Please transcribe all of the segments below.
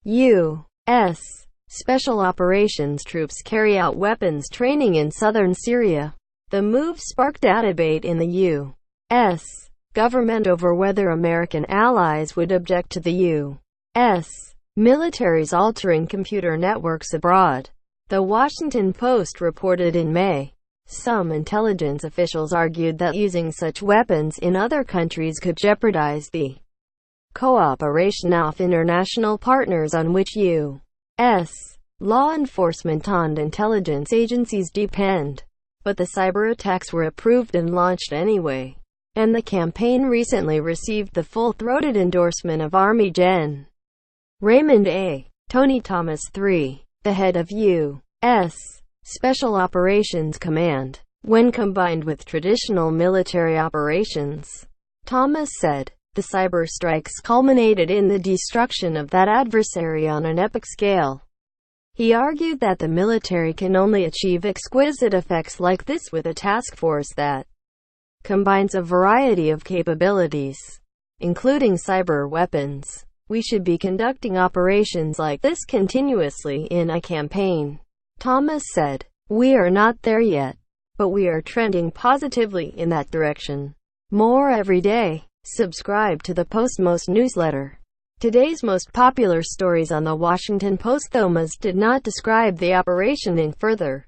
U.S. Special Operations troops carry out weapons training in southern Syria. The move sparked a debate in the U.S. government over whether American allies would object to the U.S. military's altering computer networks abroad. The Washington Post reported in May, some intelligence officials argued that using such weapons in other countries could jeopardize the cooperation of international partners on which U.S. law enforcement and intelligence agencies depend. But the cyber attacks were approved and launched anyway, and the campaign recently received the full-throated endorsement of Army Gen. Raymond A. Tony Thomas III, the head of U.S. Special Operations Command. When combined with traditional military operations, Thomas said, the cyber strikes culminated in the destruction of that adversary on an epic scale. He argued that the military can only achieve exquisite effects like this with a task force that combines a variety of capabilities, including cyber weapons. We should be conducting operations like this continuously in a campaign, Thomas said. We are not there yet, but we are trending positively in that direction. More every day. Subscribe to the Postmost newsletter. Today's most popular stories on the Washington Post. Thomas did not describe the operation in further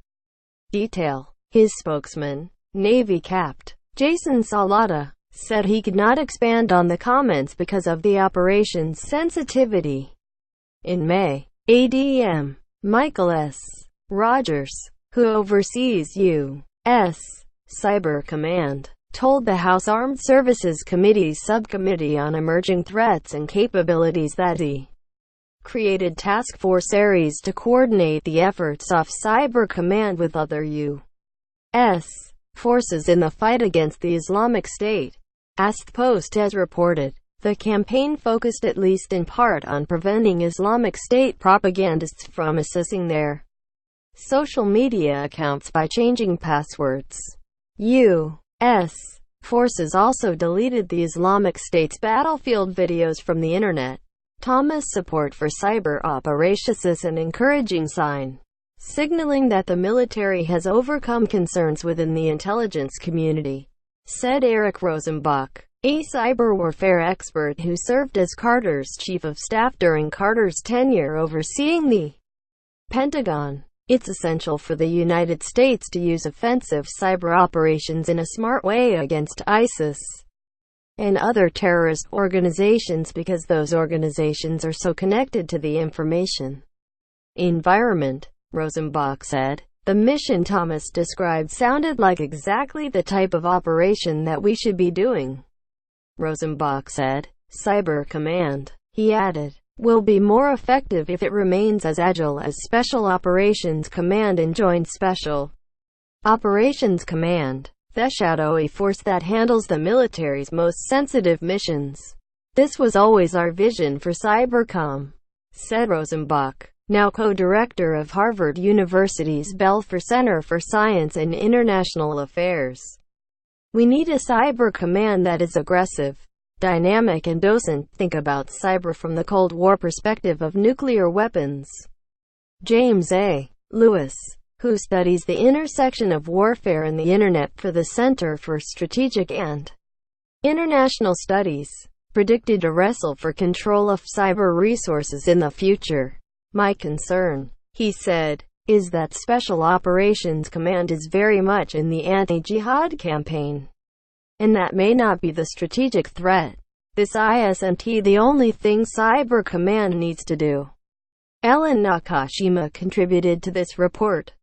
detail. His spokesman, Navy Capt. Jason Salata, said he could not expand on the comments because of the operation's sensitivity. In May, ADM Michael S. Rogers, who oversees U.S. Cyber Command, told the House Armed Services Committee's Subcommittee on Emerging Threats and Capabilities that he created Task Force Ares to coordinate the efforts of Cyber Command with other U.S. forces in the fight against the Islamic State. As the Post has reported, the campaign focused at least in part on preventing Islamic State propagandists from accessing their social media accounts by changing passwords. U.S. forces also deleted the Islamic State's battlefield videos from the internet. Thomas' support for cyber operations is an encouraging sign, signaling that the military has overcome concerns within the intelligence community, said Eric Rosenbach, a cyber warfare expert who served as Carter's chief of staff during Carter's tenure overseeing the Pentagon. It's essential for the United States to use offensive cyber operations in a smart way against ISIS and other terrorist organizations because those organizations are so connected to the information environment, Rosenbach said. The mission Thomas described sounded like exactly the type of operation that we should be doing, Rosenbach said. Cyber Command, he added, will be more effective if it remains as agile as Special Operations Command and Joint Special Operations Command, the shadowy force that handles the military's most sensitive missions. This was always our vision for Cybercom, said Rosenbach, now co-director of Harvard University's Belfer Center for Science and International Affairs. We need a cyber command that is aggressive, dynamic and doesn't think about cyber from the Cold War perspective of nuclear weapons. James A. Lewis, who studies the intersection of warfare and the Internet for the Center for Strategic and International Studies, predicted a wrestle for control of cyber resources in the future. My concern, he said, is that Special Operations Command is very much in the anti-jihad campaign. And that may not be the strategic threat. This isn't the only thing Cyber Command needs to do. Ellen Nakashima contributed to this report.